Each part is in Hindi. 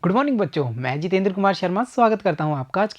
गुड मॉर्निंग बच्चों, मैं जितेंद्र कुमार शर्मा स्वागत करता हूं आपका आज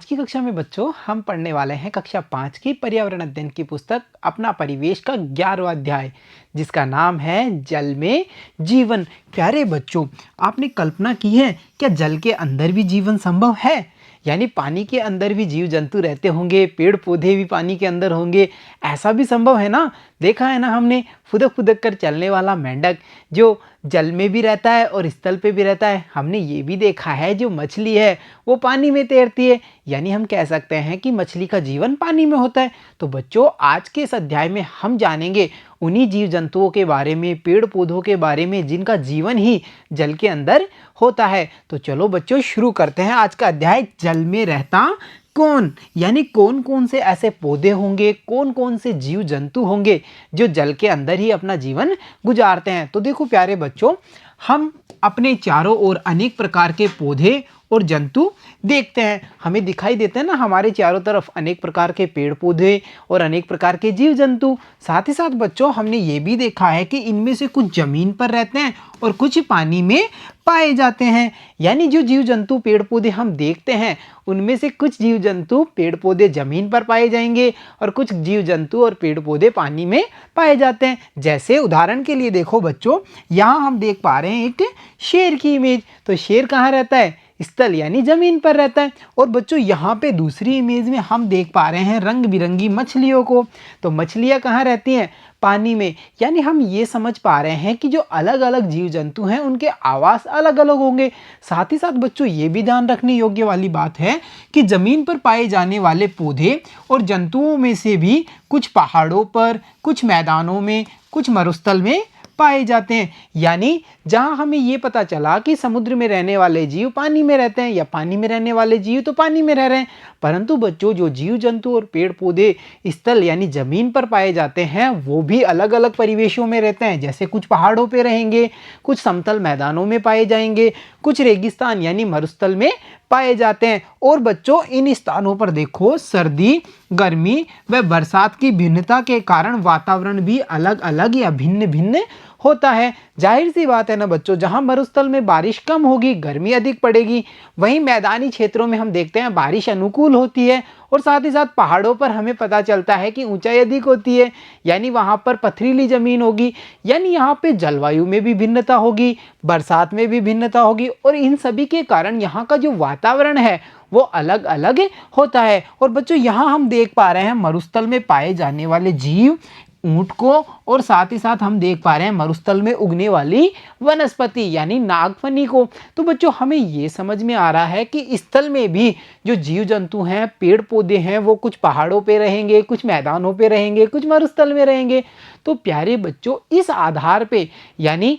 की कक्षा में बच्चों हम पढ़ने वाले हैं कक्षा 5 की पर्यावरण अध्ययन की पुस्तक अपना परिवेश का 11वां अध्याय, जिसका नाम है जल में जीवन। प्यारे बच्चों, आपने कल्पना की है क्या जल के अंदर भी जीवन संभव है? यानी पानी के अंदर भी जीव जंतु रहते होंगे, पेड़ पौधे भी पानी के अंदर होंगे, ऐसा भी संभव है ना? देखा है ना हमने फुदक फुदक कर चलने वाला मेंढक जो जल में भी रहता है और स्थल पे भी रहता है। हमने ये भी देखा है जो मछली है वो पानी में तैरती है, यानी हम कह सकते हैं कि मछली का जीवन पानी में होता है। तो बच्चों, आज के इस अध्याय में हम जानेंगे उन्हीं जीव जंतुओं के बारे में, पेड़ पौधों के बारे में जिनका जीवन ही जल के अंदर होता है। तो चलो बच्चों शुरू करते हैं आज का अध्याय, जल में रहता कौन, यानी कौन कौन से ऐसे पौधे होंगे, कौन कौन से जीव जंतु होंगे जो जल के अंदर ही अपना जीवन गुजारते हैं। तो देखो प्यारे बच्चों, हम अपने चारों ओर अनेक प्रकार के पौधे और जंतु देखते हैं। हमें दिखाई देते हैं ना हमारे चारों तरफ अनेक प्रकार के पेड़ पौधे और अनेक प्रकार के जीव जंतु। साथ ही साथ बच्चों, हमने ये भी देखा है कि इनमें से कुछ जमीन पर रहते हैं और कुछ पानी में पाए जाते हैं। यानी जो जीव जंतु पेड़ पौधे हम देखते हैं उनमें से कुछ जीव जंतु पेड़ पौधे जमीन पर पाए जाएंगे और कुछ जीव जंतु और पेड़ पौधे पानी में पाए जाते हैं। जैसे उदाहरण के लिए देखो बच्चों, यहाँ हम देख पा रहे हैं एक शेर की इमेज। तो शेर कहाँ रहता है? स्थल यानी जमीन पर रहता है। और बच्चों, यहाँ पे दूसरी इमेज में हम देख पा रहे हैं रंग बिरंगी मछलियों को। तो मछलियाँ कहाँ रहती हैं? पानी में। यानी हम ये समझ पा रहे हैं कि जो अलग अलग जीव जंतु हैं उनके आवास अलग अलग होंगे। साथ ही साथ बच्चों, ये भी ध्यान रखने योग्य वाली बात है कि जमीन पर पाए जाने वाले पौधे और जंतुओं में से भी कुछ पहाड़ों पर, कुछ मैदानों में, कुछ मरुस्थल में पाए जाते हैं। यानी जहां हमें ये पता चला कि समुद्र में रहने वाले जीव पानी में रहते हैं या पानी में रहने वाले जीव तो पानी में रह रहे हैं, परंतु बच्चों जो जीव जंतु और पेड़ पौधे स्थल यानी जमीन पर पाए जाते हैं वो भी अलग अलग परिवेशों में रहते हैं। जैसे कुछ पहाड़ों पे रहेंगे, कुछ समतल मैदानों में पाए जाएंगे, कुछ रेगिस्तान यानी मरुस्थल में पाए जाते हैं। और बच्चों, इन स्थानों पर देखो सर्दी, गर्मी व बरसात की भिन्नता के कारण वातावरण भी अलग अलग या भिन्न भिन्न होता है। जाहिर सी बात है ना बच्चों, जहां मरुस्थल में बारिश कम होगी, गर्मी अधिक पड़ेगी, वहीं मैदानी क्षेत्रों में हम देखते हैं बारिश अनुकूल होती है। और साथ ही साथ पहाड़ों पर हमें पता चलता है कि ऊंचाई अधिक होती है, यानी वहां पर पथरीली जमीन होगी। यानी यहाँ पे जलवायु में भी भिन्नता होगी, बरसात में भी भिन्नता होगी, और इन सभी के कारण यहाँ का जो वातावरण है वो अलग अलग होता है। और बच्चों, यहाँ हम देख पा रहे हैं मरुस्थल में पाए जाने वाले जीव ऊंट को, और साथ ही साथ हम देख पा रहे हैं मरुस्थल में उगने वाली वनस्पति यानी नागफनी को। तो बच्चों, हमें ये समझ में आ रहा है कि स्थल में भी जो जीव जंतु हैं, पेड़ पौधे हैं, वो कुछ पहाड़ों पे रहेंगे, कुछ मैदानों पे रहेंगे, कुछ मरुस्थल में रहेंगे। तो प्यारे बच्चों, इस आधार पे यानी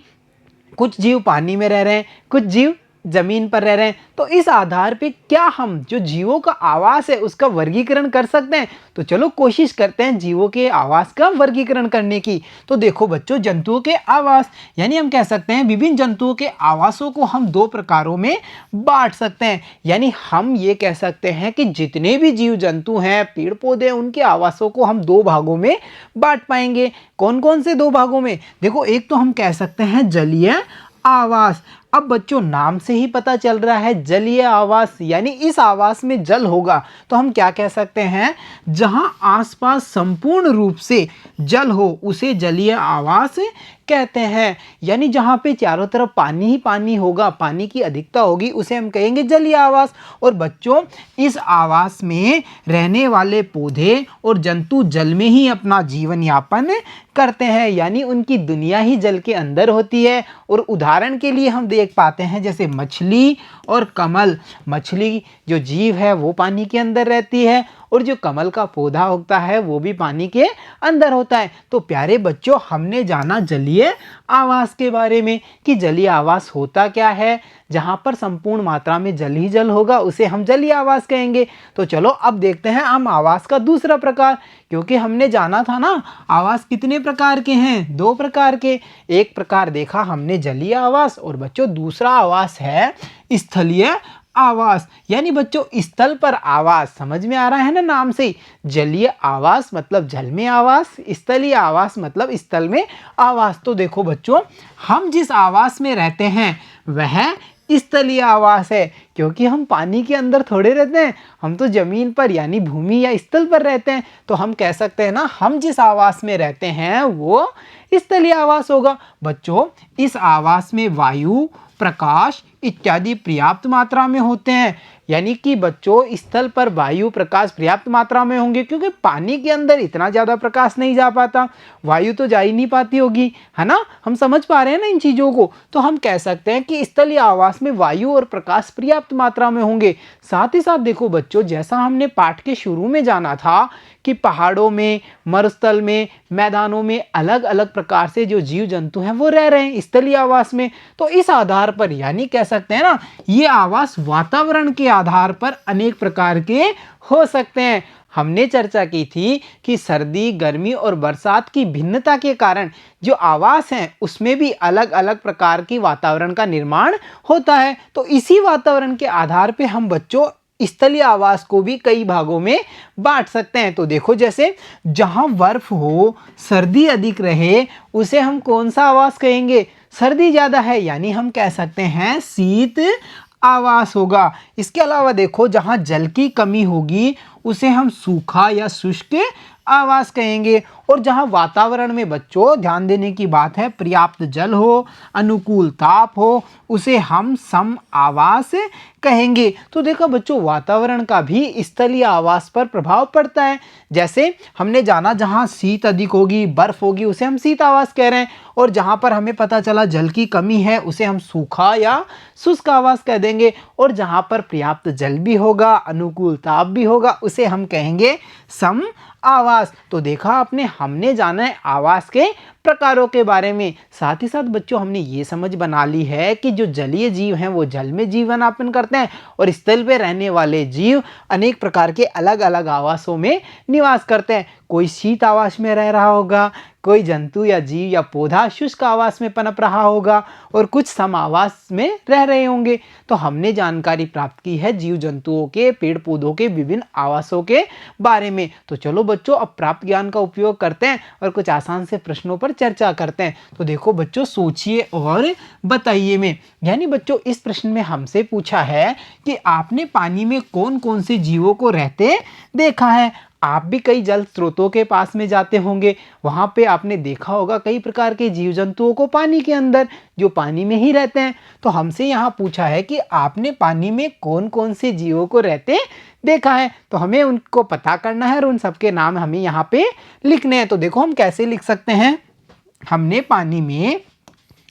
कुछ जीव पानी में रह रहे हैं, कुछ जीव जमीन पर रह रहे हैं, तो इस आधार पे क्या हम जो जीवों का आवास है उसका वर्गीकरण कर सकते हैं? तो चलो कोशिश करते हैं जीवों के आवास का वर्गीकरण करने की। तो देखो बच्चों, जंतुओं के आवास यानी हम कह सकते हैं विभिन्न जंतुओं के आवासों को हम दो प्रकारों में बांट सकते हैं। यानी हम ये कह सकते हैं कि जितने भी जीव जंतु हैं, पेड़ पौधे हैं, उनके आवासों को हम दो भागों में बांट पाएंगे। कौन कौन से दो भागों में? देखो, एक तो हम कह सकते हैं जलीय आवास। अब बच्चों, नाम से ही पता चल रहा है जलीय आवास, यानी इस आवास में जल होगा। तो हम क्या कह सकते हैं? जहां आसपास संपूर्ण रूप से जल हो उसे जलीय आवास कहते हैं। यानी जहां पे चारों तरफ पानी ही पानी होगा, पानी की अधिकता होगी, उसे हम कहेंगे जलीय आवास। और बच्चों, इस आवास में रहने वाले पौधे और जंतु जल में ही अपना जीवन यापन करते हैं, यानी उनकी दुनिया ही जल के अंदर होती है। और उदाहरण के लिए हम देख पाते हैं जैसे मछली और कमल। मछली जो जीव है वो पानी के अंदर रहती है, और जो कमल का पौधा होता है वो भी पानी के अंदर होता है। तो प्यारे बच्चों, हमने जाना जलीय आवास के बारे में कि जलीय आवास होता क्या है। जहां पर संपूर्ण मात्रा में जल ही जल होगा उसे हम जलीय आवास कहेंगे। तो चलो अब देखते हैं हम आवास का दूसरा प्रकार, क्योंकि हमने जाना था ना आवास कितने प्रकार के हैं? दो प्रकार के। एक प्रकार देखा हमने जलीय आवास, और बच्चों दूसरा आवास है स्थलीय आवास। यानी बच्चों, स्थल पर आवास समझ में आ रहा है ना नाम से। जलीय आवास मतलब जल में आवास, स्थलीय आवास मतलब स्थल में आवास। तो देखो बच्चों, हम जिस आवास में रहते हैं वह स्थलीय आवास है, क्योंकि हम पानी के अंदर थोड़े रहते हैं, हम तो जमीन पर यानी भूमि या स्थल पर रहते हैं। तो हम कह सकते हैं ना, हम जिस आवास में रहते हैं वो स्थलीय आवास होगा। बच्चों, इस आवास में वायु, प्रकाश इत्यादि पर्याप्त मात्रा में होते हैं। यानी कि बच्चों, स्थल पर वायु प्रकाश पर्याप्त मात्रा में होंगे, क्योंकि पानी के अंदर इतना ज़्यादा प्रकाश नहीं जा पाता, वायु तो जा ही नहीं पाती होगी, है ना। हम समझ पा रहे हैं ना इन चीज़ों को। तो हम कह सकते हैं कि स्थलीय आवास में वायु और प्रकाश पर्याप्त मात्रा में होंगे। साथ ही साथ देखो बच्चों, जैसा हमने पाठ के शुरू में जाना था कि पहाड़ों में, मरुस्थल में, मैदानों में अलग अलग प्रकार से जो जीव जंतु हैं वो रह रहे हैं स्थलीय आवास में। तो इस आधार पर यानी कह सकते हैं ना, ये आवास वातावरण के आधार पर अनेक प्रकार के हो सकते हैं। हमने चर्चा की थी कि सर्दी, गर्मी और बरसात की भिन्नता के कारण जो आवास हैं उसमें भी अलग अलग प्रकार की वातावरण का निर्माण होता है। तो इसी वातावरण के आधार पे हम बच्चों स्थलीय आवास को भी कई भागों में बांट सकते हैं। तो देखो, जैसे जहां बर्फ हो, सर्दी अधिक रहे, उसे हम कौन सा आवास कहेंगे? सर्दी ज़्यादा है यानी हम कह सकते हैं शीत आवास होगा। इसके अलावा देखो, जहां जल की कमी होगी उसे हम सूखा या शुष्क आवास कहेंगे। और जहां वातावरण में बच्चों ध्यान देने की बात है, पर्याप्त जल हो, अनुकूल ताप हो, उसे हम सम आवास कहेंगे। तो देखो बच्चों, वातावरण का भी स्थलीय आवास पर प्रभाव पड़ता है। जैसे हमने जाना, जहां शीत अधिक होगी, बर्फ होगी, उसे हम शीत आवास कह रहे हैं। और जहां पर हमें पता चला जल की कमी है, उसे हम सूखा या शुष्क आवास कह देंगे। और जहां पर पर्याप्त जल भी होगा, अनुकूल ताप भी होगा, उसे हम कहेंगे सम आवास। तो देखा आपने, हमने जाना है आवास के प्रकारों के बारे में। साथ ही साथ बच्चों, हमने ये समझ बना ली है कि जो जलीय जीव हैं वो जल में जीवन यापन करते हैं, और स्थल पे रहने वाले जीव अनेक प्रकार के अलग अलग आवासों में निवास करते हैं। कोई शीत आवास में रह रहा होगा, कोई जंतु या जीव या पौधा शुष्क आवास में पनप रहा होगा, और कुछ सम आवास में रह रहे होंगे। तो हमने जानकारी प्राप्त की है जीव जंतुओं के, पेड़ पौधों के विभिन्न आवासों के बारे में। तो चलो बच्चों, अब प्राप्त ज्ञान का उपयोग करते हैं और कुछ आसान से प्रश्नों पर चर्चा करते हैं। तो देखो बच्चों, सोचिए और बताइए में, यानी बच्चों इस प्रश्न में हमसे पूछा है कि आपने पानी में कौन कौन से जीवों को रहते देखा है। आप भी कई जल स्रोतों के पास में जाते होंगे, वहां पे आपने देखा होगा कई प्रकार के जीव जंतुओं को पानी के अंदर, जो पानी में ही रहते हैं। तो हमसे यहाँ पूछा है कि आपने पानी में कौन कौन से जीवों को रहते देखा है। तो हमें उनको पता करना है और उन सबके नाम हमें यहाँ पे लिखने हैं। तो देखो, हम कैसे लिख सकते हैं। हमने पानी में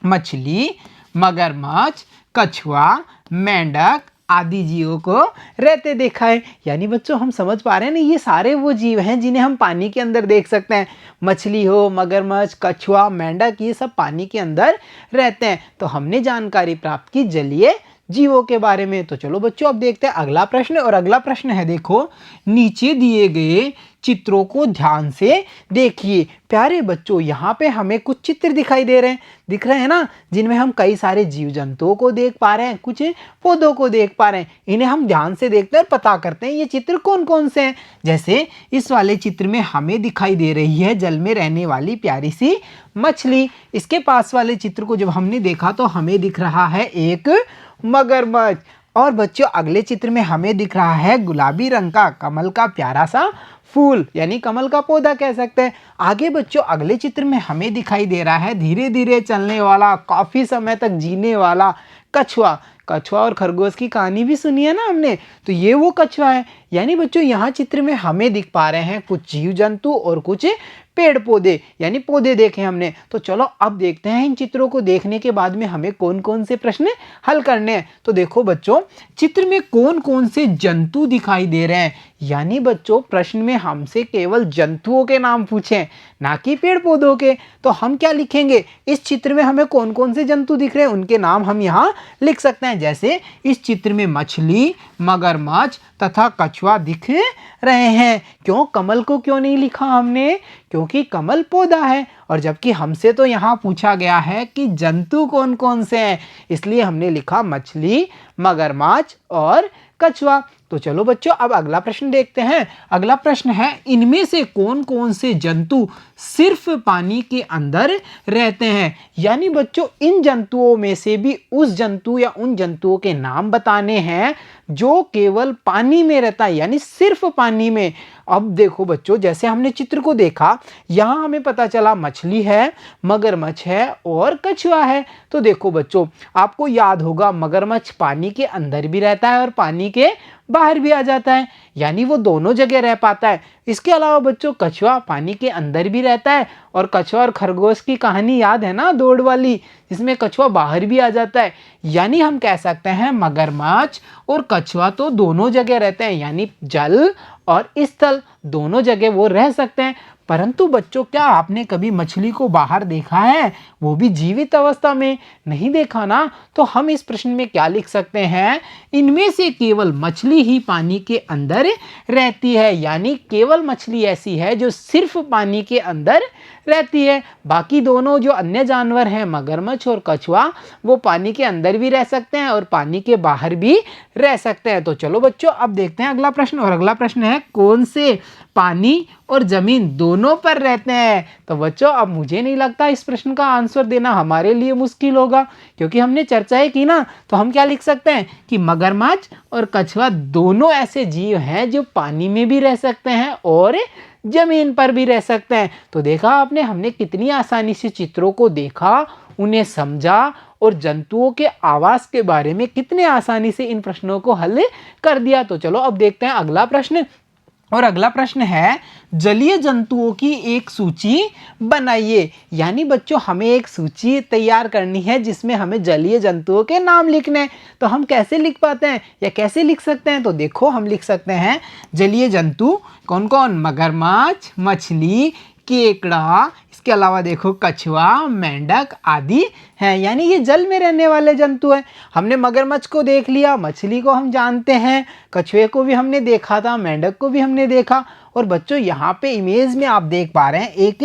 मछली, मगरमच्छ, कछुआ, मेंढक आदि जीवों को रहते देखा है। यानी बच्चों, हम समझ पा रहे हैं ना, ये सारे वो जीव हैं जिन्हें हम पानी के अंदर देख सकते हैं। मछली हो, मगरमच्छ, कछुआ, मेंढक, ये सब पानी के अंदर रहते हैं। तो हमने जानकारी प्राप्त की जलीय जीवों के बारे में। तो चलो बच्चों, अब देखते हैं अगला प्रश्न। और अगला प्रश्न है, देखो, नीचे दिए गए चित्रों को ध्यान से देखिए। प्यारे बच्चों, यहाँ पे हमें कुछ चित्र दिखाई दे रहे हैं, दिख रहे हैं ना, जिनमें हम कई सारे जीव जंतुओं को देख पा रहे हैं, कुछ पौधों को देख पा रहे हैं। इन्हें हम ध्यान से देखते हैं और पता करते हैं ये चित्र कौन कौन से हैं। जैसे इस वाले चित्र में हमें दिखाई दे रही है जल में रहने वाली प्यारी सी मछली। इसके पास वाले चित्र को जब हमने देखा तो हमें दिख रहा है एक मगरमच्छ। और बच्चों, अगले चित्र में हमें दिख रहा है गुलाबी रंग का कमल का प्यारा सा फूल, यानी कमल का पौधा कह सकते हैं। आगे बच्चों, अगले चित्र में हमें दिखाई दे रहा है धीरे धीरे चलने वाला, काफी समय तक जीने वाला कछुआ। कछुआ और खरगोश की कहानी भी सुनी है ना हमने, तो ये वो कछुआ है। यानी बच्चों, यहाँ चित्र में हमें दिख पा रहे हैं कुछ जीव जंतु और कुछ पेड़ पौधे, यानी पौधे देखे हमने। तो चलो अब देखते हैं इन चित्रों को देखने के बाद में हमें कौन कौन से प्रश्न हल करने हैं। तो देखो बच्चों, चित्र में कौन कौन से जंतु दिखाई दे रहे हैं। यानी बच्चों, प्रश्न में हमसे केवल जंतुओं के नाम पूछे, ना कि पेड़ पौधों के। तो हम क्या लिखेंगे, इस चित्र में हमें कौन कौन से जंतु दिख रहे हैं उनके नाम हम यहाँ लिख सकते हैं। जैसे इस चित्र में मछली, मगरमच्छ तथा कछुआ दिख रहे हैं। क्यों कमल को क्यों नहीं लिखा हमने? क्योंकि कमल पौधा है, और जबकि हमसे तो यहाँ पूछा गया है कि जंतु कौन कौन से हैं, इसलिए हमने लिखा मछली, मगरमच्छ और कछुआ। तो चलो बच्चों अब अगला प्रश्न देखते हैं। अगला प्रश्न है, इनमें से कौन कौन से जंतु सिर्फ पानी के अंदर रहते हैं? यानी बच्चों इन जंतुओं में से भी उस जंतु या उन जंतुओं के नाम बताने हैं जो केवल पानी में रहता है, यानी सिर्फ पानी में। अब देखो बच्चों, जैसे हमने चित्र को देखा, यहाँ हमें पता चला मछली है, मगरमच्छ है और कछुआ है। तो देखो बच्चों, आपको याद होगा मगरमच्छ पानी के अंदर भी रहता है और पानी के बाहर भी आ जाता है, यानी वो दोनों जगह रह पाता है। इसके अलावा बच्चों कछुआ पानी के अंदर भी रहता है, और कछुआ और खरगोश की कहानी याद है ना, दौड़ वाली, जिसमें कछुआ बाहर भी आ जाता है। यानी हम कह सकते हैं मगरमच्छ और कछुआ तो दोनों जगह रहते हैं, यानी जल और स्थल दोनों जगह वो रह सकते हैं। परंतु बच्चों, क्या आपने कभी मछली को बाहर देखा है, वो भी जीवित अवस्था में? नहीं देखा ना। तो हम इस प्रश्न में क्या लिख सकते हैं, इनमें से केवल मछली ही पानी के अंदर रहती है, यानी केवल मछली ऐसी है जो सिर्फ पानी के अंदर रहती है। बाकी दोनों जो अन्य जानवर हैं, मगरमच्छ और कछुआ, वो पानी के अंदर भी रह सकते हैं और पानी के बाहर भी रह सकते हैं। तो चलो बच्चों अब देखते हैं अगला प्रश्न, और अगला प्रश्न है, कौन से पानी और जमीन दोनों पर रहते हैं? तो बच्चों अब मुझे नहीं लगता इस प्रश्न का आंसर देना हमारे लिए मुश्किल होगा, क्योंकि हमने चर्चाएं की ना। तो हम क्या लिख सकते हैं कि मगरमच्छ और कछुआ दोनों ऐसे जीव हैं जो पानी में भी रह सकते हैं और जमीन पर भी रह सकते हैं। तो देखा आपने, हमने कितनी आसानी से चित्रों को देखा, उन्हें समझा और जंतुओं के आवास के बारे में कितने आसानी से इन प्रश्नों को हल कर दिया। तो चलो अब देखते हैं अगला प्रश्न, और अगला प्रश्न है, जलीय जंतुओं की एक सूची बनाइए। यानी बच्चों हमें एक सूची तैयार करनी है जिसमें हमें जलीय जंतुओं के नाम लिखने हैं। तो हम कैसे लिख पाते हैं या कैसे लिख सकते हैं? तो देखो हम लिख सकते हैं जलीय जंतु कौन कौन, मगरमच्छ, मछली, केकड़ा, इसके अलावा देखो कछुआ, मेंढक आदि हैं, यानी ये जल में रहने वाले जंतु हैं। हमने मगरमच्छ को देख लिया, मछली को हम जानते हैं, कछुए को भी हमने देखा था, मेंढक को भी हमने देखा, और बच्चों यहाँ पे इमेज में आप देख पा रहे हैं एक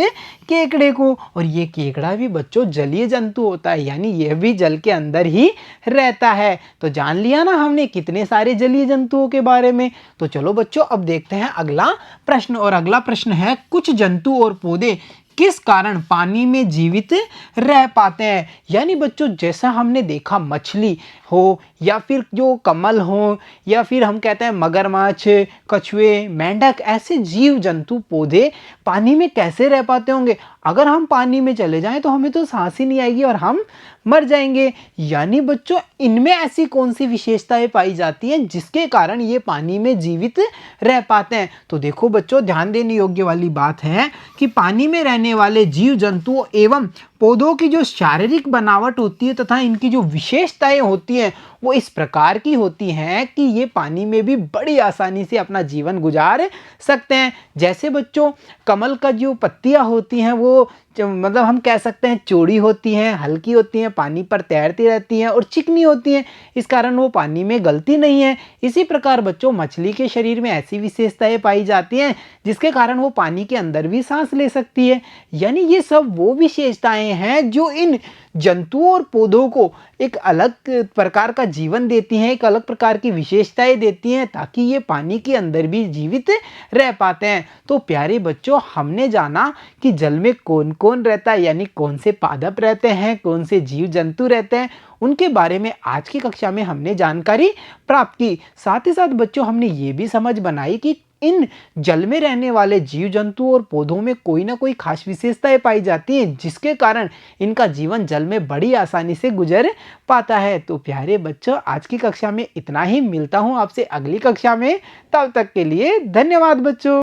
केकड़े को, और ये केकड़ा भी बच्चों जलीय जंतु होता है, यानी यह भी जल के अंदर ही रहता है। तो जान लिया ना हमने कितने सारे जलीय जंतुओं के बारे में। तो चलो बच्चों अब देखते हैं अगला प्रश्न, और अगला प्रश्न है, कुछ जंतु और पौधे किस कारण पानी में जीवित रह पाते हैं? यानी बच्चों जैसा हमने देखा मछली हो या फिर जो कमल हो या फिर हम कहते हैं मगरमच्छ, कछुए, मेंढक, ऐसे जीव जंतु पौधे पानी में कैसे रह पाते होंगे? अगर हम पानी में चले जाएं तो हमें तो सांस ही नहीं आएगी और हम मर जाएंगे। यानी बच्चों इनमें ऐसी कौन सी विशेषताएं पाई जाती हैं जिसके कारण ये पानी में जीवित रह पाते हैं? तो देखो बच्चों, ध्यान देने योग्य वाली बात है कि पानी में रहने वाले जीव जंतुओं एवं पौधों की जो शारीरिक बनावट होती है तथा इनकी जो विशेषताएं होती हैं वो इस प्रकार की होती हैं कि ये पानी में भी बड़ी आसानी से अपना जीवन गुजार सकते हैं। जैसे बच्चों कमल का जो पत्तियां होती हैं वो मतलब हम कह सकते हैं चौड़ी होती हैं, हल्की होती हैं, पानी पर तैरती रहती हैं और चिकनी होती हैं, इस कारण वो पानी में गलती नहीं है। इसी प्रकार बच्चों मछली के शरीर में ऐसी विशेषताएं पाई जाती हैं जिसके कारण वो पानी के अंदर भी सांस ले सकती है। यानी ये सब वो विशेषताएं हैं जो इन जंतुओं और पौधों को एक अलग प्रकार का जीवन देती हैं, एक अलग प्रकार की विशेषताएं देती हैं ताकि ये पानी के अंदर भी जीवित रह पाते हैं। तो प्यारे बच्चों, हमने जाना कि जल में कौन कौन रहता है, यानी कौन से पादप रहते हैं, कौन से जीव जंतु रहते हैं, उनके बारे में आज की कक्षा में हमने जानकारी प्राप्त की। साथ ही साथ बच्चों हमने ये भी समझ बनाई कि इन जल में रहने वाले जीव जंतु और पौधों में कोई ना कोई खास विशेषताएं पाई जाती हैं जिसके कारण इनका जीवन जल में बड़ी आसानी से गुजर पाता है। तो प्यारे बच्चों, आज की कक्षा में इतना ही। मिलता हूं आपसे अगली कक्षा में, तब तक के लिए धन्यवाद बच्चों।